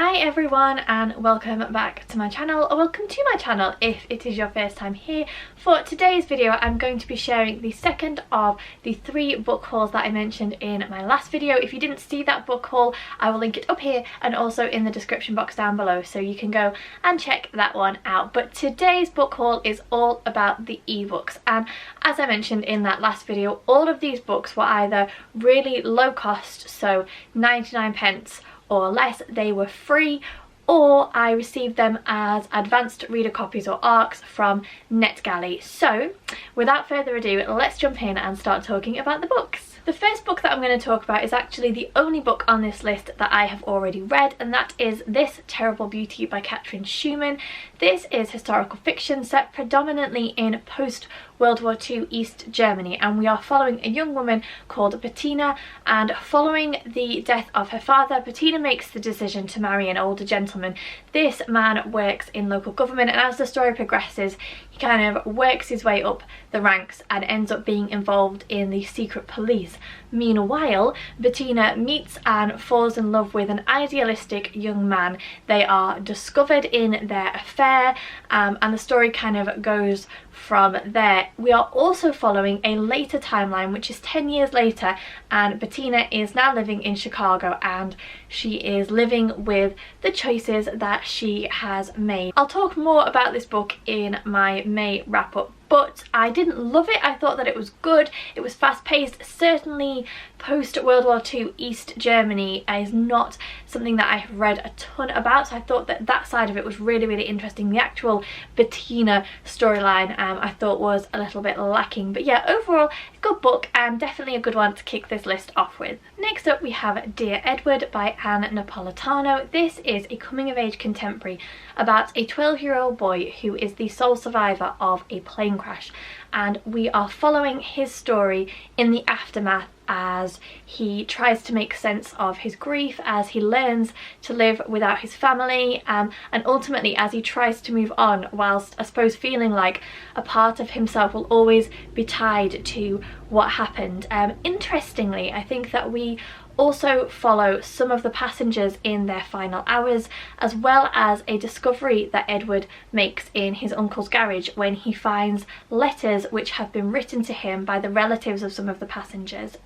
Hi everyone and welcome back to my channel, or welcome to my channel if it is your first time here. For today's video I'm going to be sharing the second of the 3 book hauls that I mentioned in my last video. If you didn't see that book haul, I will link it up here and also in the description box down below, so you can go and check that one out. But today's book haul is all about the ebooks, and as I mentioned in that last video, all of these books were either really low cost, so 99p or less, they were free, or I received them as advanced reader copies or ARCs from NetGalley. So without further ado, let's jump in and start talking about the books. The first book that I'm going to talk about is actually the only book on this list that I have already read, and that is This Terrible Beauty by Katrin Schumann. This is historical fiction set predominantly in post-World War II East Germany, and we are following a young woman called Bettina, and following the death of her father, Bettina makes the decision to marry an older gentleman. This man works in local government, and as the story progresses he kind of works his way up the ranks and ends up being involved in the secret police. Meanwhile, Bettina meets and falls in love with an idealistic young man. They are discovered in their affair, and the story kind of goes from there. We are also following a later timeline, which is 10 years later, and Bettina is now living in Chicago and she is living with the choices that she has made. I'll talk more about this book in my May wrap-up, but I didn't love it. I thought that it was good. It was fast-paced. Certainly post-World War II East Germany is not something that I have read a ton about, so I thought that that side of it was really interesting. The actual Bettina storyline I thought was a little bit lacking, but yeah, overall a good book and definitely a good one to kick this list off with. Next up we have Dear Edward by Anne Napolitano. This is a coming-of-age contemporary about a 12-year-old boy who is the sole survivor of a plane crash, and we are following his story in the aftermath as he tries to make sense of his grief, as he learns to live without his family, and ultimately as he tries to move on, whilst I suppose feeling like a part of himself will always be tied to what happened. Interestingly, I think that we also follow some of the passengers in their final hours, as well as a discovery that Edward makes in his uncle's garage when he finds letters which have been written to him by the relatives of some of the passengers.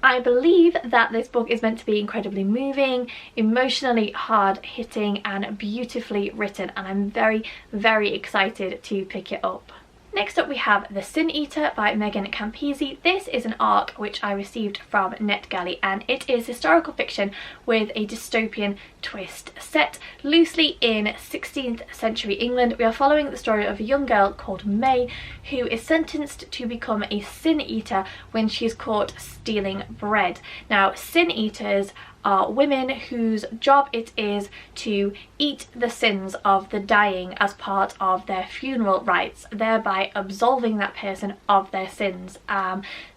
I believe that this book is meant to be incredibly moving, emotionally hard-hitting and beautifully written, and I'm very excited to pick it up. Next up we have The Sin Eater by Megan Campisi. This is an ARC which I received from NetGalley, and it is historical fiction with a dystopian twist. Set loosely in 16th century England, we are following the story of a young girl called May who is sentenced to become a sin eater when she is caught stealing bread. Now, sin eaters are women whose job it is to eat the sins of the dying as part of their funeral rites, thereby absolving that person of their sins.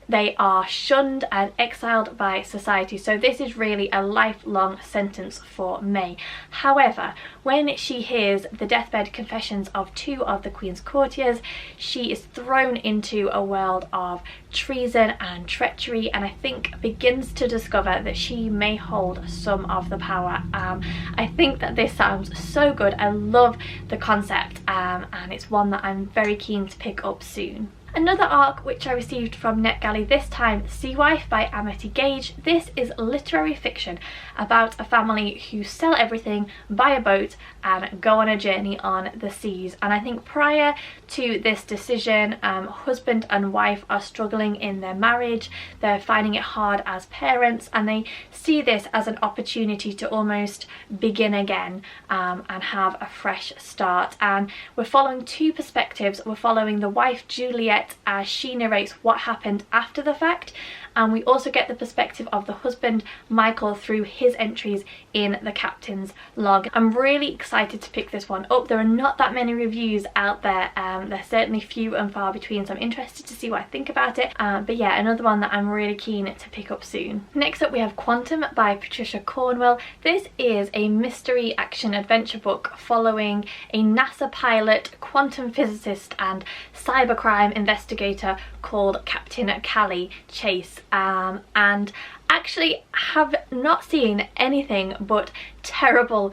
They are shunned and exiled by society, so this is really a lifelong sentence for May. However, when she hears the deathbed confessions of 2 of the Queen's courtiers, she is thrown into a world of treason and treachery, and I think begins to discover that she may hold some of the power. I think that this sounds so good. I love the concept, and it's one that I'm very keen to pick up soon. Another ARC which I received from NetGalley, this time Sea Wife by Amity Gage. This is literary fiction about a family who sell everything, buy a boat and go on a journey on the seas. And I think prior to this decision, husband and wife are struggling in their marriage. They're finding it hard as parents, and they see this as an opportunity to almost begin again and have a fresh start. And we're following 2 perspectives. We're following the wife Juliet as she narrates what happened after the fact, and we also get the perspective of the husband Michael through his entries in the captain's log. I'm really excited to pick this one up. There are not that many reviews out there, they're certainly few and far between, so I'm interested to see what I think about it. But yeah, another one that I'm really keen to pick up soon. Next up we have Quantum by Patricia Cornwell. This is a mystery action adventure book following a NASA pilot, quantum physicist and cybercrime investigator called Captain Callie Chase, and actually have not seen anything but terrible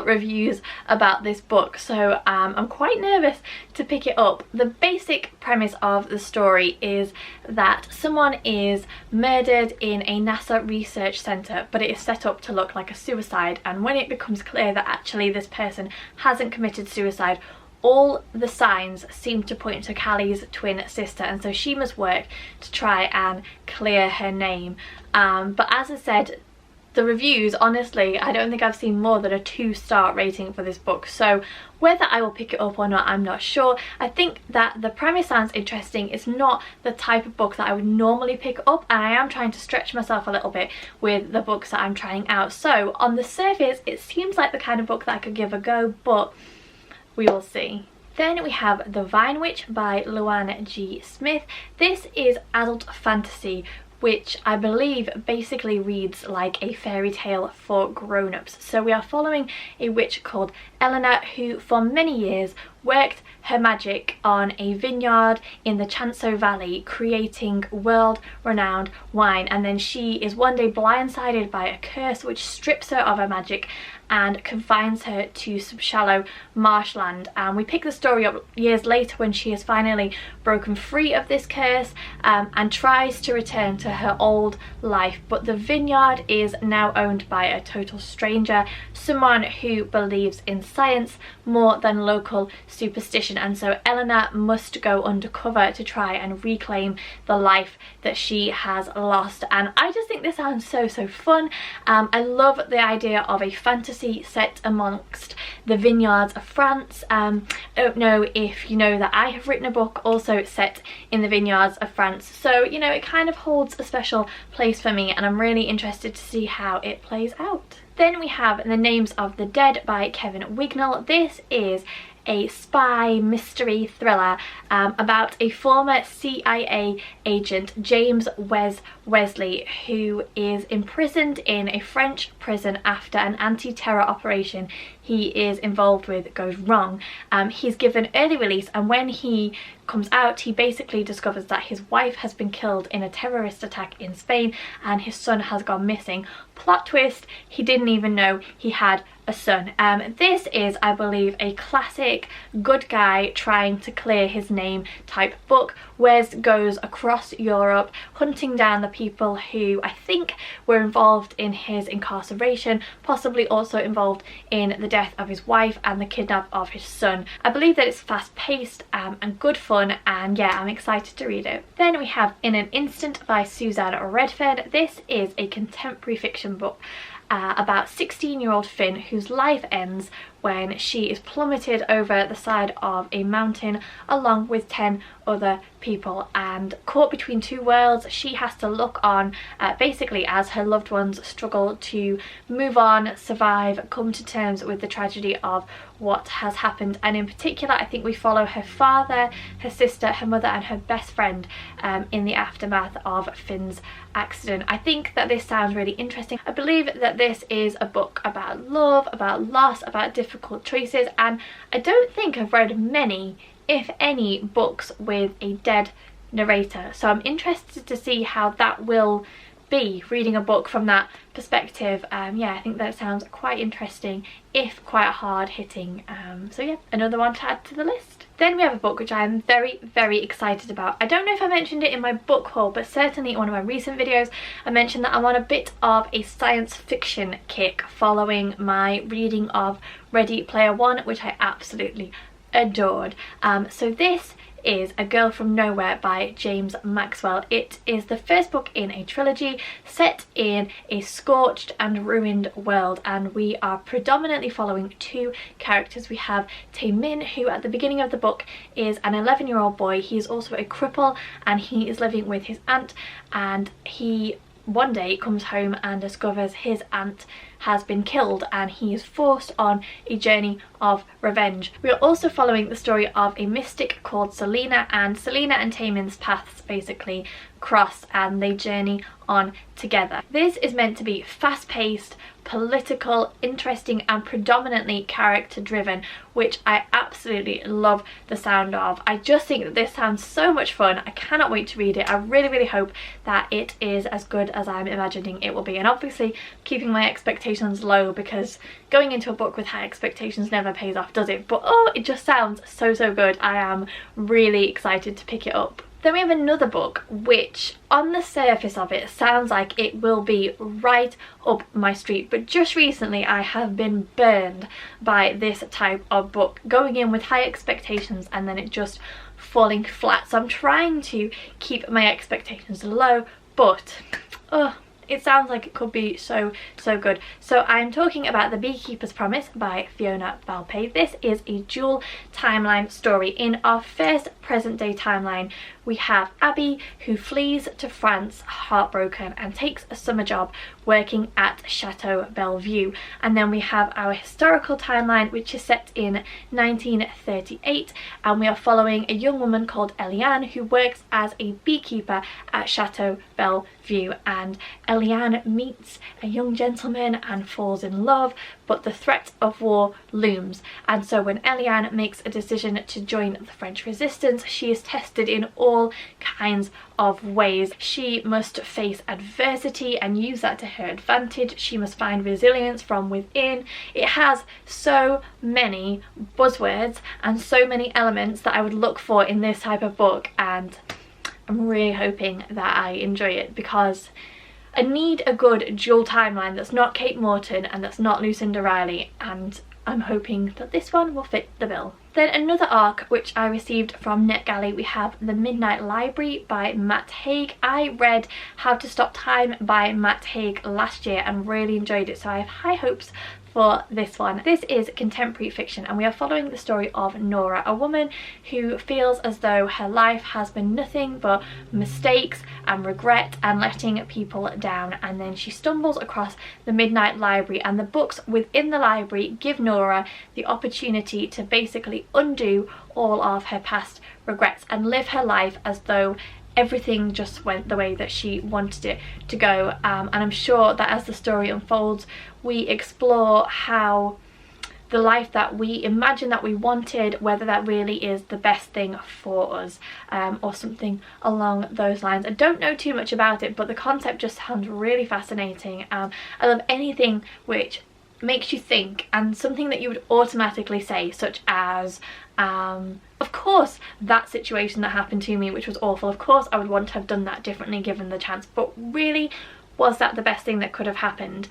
reviews about this book, so I'm quite nervous to pick it up. The basic premise of the story is that someone is murdered in a NASA research center, but it is set up to look like a suicide, and when it becomes clear that actually this person hasn't committed suicide, all the signs seem to point to Callie's twin sister, and so she must work to try and clear her name. But as I said, the reviews, honestly, I don't think I've seen more than a 2-star rating for this book, so whether I will pick it up or not, I'm not sure. I think that the premise sounds interesting. It's not the type of book that I would normally pick up, and I am trying to stretch myself a little bit with the books that I'm trying out. So on the surface, it seems like the kind of book that I could give a go, but we will see. Then we have The Vine Witch by Luann G. Smith. This is adult fantasy, which I believe basically reads like a fairy tale for grown-ups. So we are following a witch called Eleanor, who for many years worked her magic on a vineyard in the Chanso Valley, creating world-renowned wine, and then she is one day blindsided by a curse which strips her of her magic and confines her to some shallow marshland. And we pick the story up years later when she has finally broken free of this curse and tries to return to her old life, but the vineyard is now owned by a total stranger, someone who believes in science more than local superstition, and so Eleanor must go undercover to try and reclaim the life that she has lost. And I just think this sounds so fun. I love the idea of a fantasy set amongst the vineyards of France. I don't know if you know that I have written a book also set in the vineyards of France, so you know, it kind of holds a special place for me, and I'm really interested to see how it plays out. Then we have The Names of the Dead by Kevin Wignall. This is a spy mystery thriller about a former CIA agent, James Wesley, who is imprisoned in a French prison after an anti-terror operation he is involved with goes wrong. He's given early release, and when he comes out, he basically discovers that his wife has been killed in a terrorist attack in Spain and his son has gone missing. Plot twist, he didn't even know he had a son. This is, I believe, a classic good guy trying to clear his name type book. Wes goes across Europe hunting down the people who I think were involved in his incarceration, possibly also involved in the death of his wife and the kidnap of his son. I believe that it's fast paced and good fun, and yeah, I'm excited to read it. Then we have In an Instant by Suzanne Redfern. This is a contemporary fiction book about 16-year-old Finn, whose life ends when she is plummeted over the side of a mountain along with 10 other people, and caught between two worlds, she has to look on basically as her loved ones struggle to move on, survive, come to terms with the tragedy of what has happened. And in particular, I think we follow her father, her sister, her mother and her best friend in the aftermath of Finn's accident. I think that this sounds really interesting. I believe that this is a book about love, about loss, about difficult choices, and I don't think I've read many, if any, books with a dead narrator, so I'm interested to see how that will be, reading a book from that perspective. Yeah, I think that sounds quite interesting, if quite hard hitting. So yeah, another one to add to the list. Then we have a book which I am very excited about. I don't know if I mentioned it in my book haul, but certainly in one of my recent videos I mentioned that I'm on a bit of a science fiction kick following my reading of Ready Player One, which I absolutely adored. So this is A Girl from Nowhere by James Maxwell. It is the first book in a trilogy set in a scorched and ruined world, and we are predominantly following two characters. We have Tae-min, who at the beginning of the book is an 11-year-old boy. He is also a cripple and he is living with his aunt, and he one day comes home and discovers his aunt has been killed, and he is forced on a journey of revenge. We are also following the story of a mystic called Selena, and Selena and Taemin's paths basically cross and they journey on together. This is meant to be fast-paced, political, interesting and predominantly character driven, which I absolutely love the sound of. I just think that this sounds so much fun. I cannot wait to read it. I really hope that it is as good as I'm imagining it will be, and obviously keeping my expectations low, because going into a book with high expectations never pays off, does it? But oh, it just sounds so good. I am really excited to pick it up. Then we have another book which on the surface of it sounds like it will be right up my street, but just recently I have been burned by this type of book, going in with high expectations and then it just falling flat. So I'm trying to keep my expectations low, but it sounds like it could be so good. So I'm talking about The Beekeeper's Promise by Fiona Valpay. This is a dual timeline story. In our first present day timeline, we have Abby, who flees to France heartbroken and takes a summer job working at Chateau Bellevue. And then we have our historical timeline, which is set in 1938, and we are following a young woman called Eliane who works as a beekeeper at Chateau Bellevue. And Eliane meets a young gentleman and falls in love, but the threat of war looms. And so when Eliane makes a decision to join the French resistance, she is tested in all kinds of ways. She must face adversity and use that to her advantage. She must find resilience from within. It has so many buzzwords and so many elements that I would look for in this type of book, and I'm really hoping that I enjoy it, because I need a good dual timeline that's not Kate Morton and that's not Lucinda Riley, and I'm hoping that this one will fit the bill. Then another arc which I received from NetGalley, we have The Midnight Library by Matt Haig. I read How to Stop Time by Matt Haig last year and really enjoyed it, so I have high hopes for this one. This is contemporary fiction and we are following the story of Nora, a woman who feels as though her life has been nothing but mistakes and regret and letting people down, and then she stumbles across the Midnight Library, and the books within the library give Nora the opportunity to basically undo all of her past regrets and live her life as though everything just went the way that she wanted it to go. And I'm sure that as the story unfolds, we explore how the life that we imagine that we wanted, whether that really is the best thing for us, or something along those lines. I don't know too much about it, but the concept just sounds really fascinating. I love anything which makes you think, and something that you would automatically say, such as of course that situation that happened to me, which was awful, of course I would want to have done that differently given the chance, but really, was that the best thing that could have happened?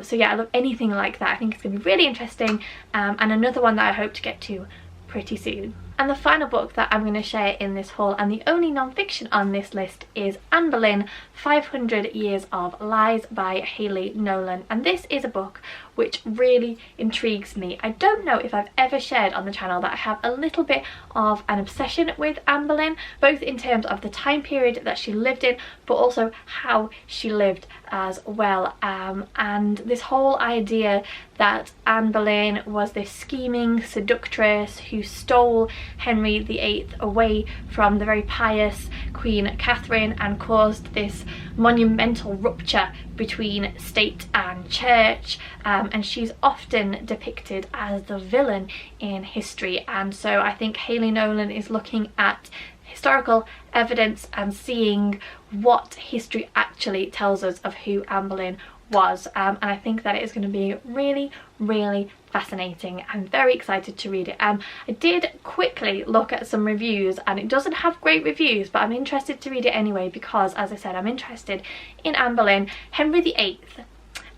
So yeah, I love anything like that. I think it's going to be really interesting, and another one that I hope to get to pretty soon. And the final book that I'm going to share in this haul, and the only non-fiction on this list, is Underlain, 500 Years of Lies by Hayley Nolan. And this is a book which really intrigues me. I don't know if I've ever shared on the channel that I have a little bit of an obsession with Anne Boleyn, both in terms of the time period that she lived in, but also how she lived as well. And this whole idea that Anne Boleyn was this scheming seductress who stole Henry VIII away from the very pious Queen Catherine and caused this monumental rupture between state and church, and she's often depicted as the villain in history. And so I think Hayley Nolan is looking at historical evidence and seeing what history actually tells us of who Anne Boleyn was, and I think that it is going to be really fascinating. I'm very excited to read it. I did quickly look at some reviews and it doesn't have great reviews, but I'm interested to read it anyway because, as I said, I'm interested in Anne Boleyn, Henry VIII,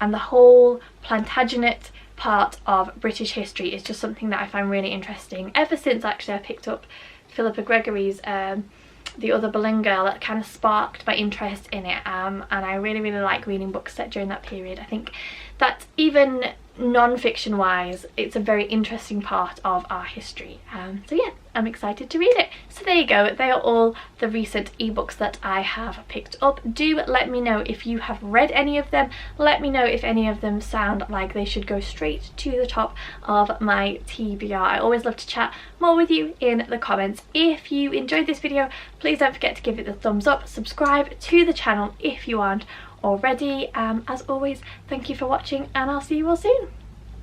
and the whole Plantagenet part of British history is just something that I find really interesting. Ever since actually I picked up Philippa Gregory's The Other Boleyn Girl, that kind of sparked my interest in it, and I really like reading books set during that period. I think that even non-fiction wise, it's a very interesting part of our history. So yeah, I'm excited to read it. So there you go, they are all the recent ebooks that I have picked up. Do let me know if you have read any of them. Let me know if any of them sound like they should go straight to the top of my TBR. I always love to chat more with you in the comments. If you enjoyed this video, please don't forget to give it the thumbs up, subscribe to the channel if you aren't already. As always, thank you for watching and I'll see you all soon.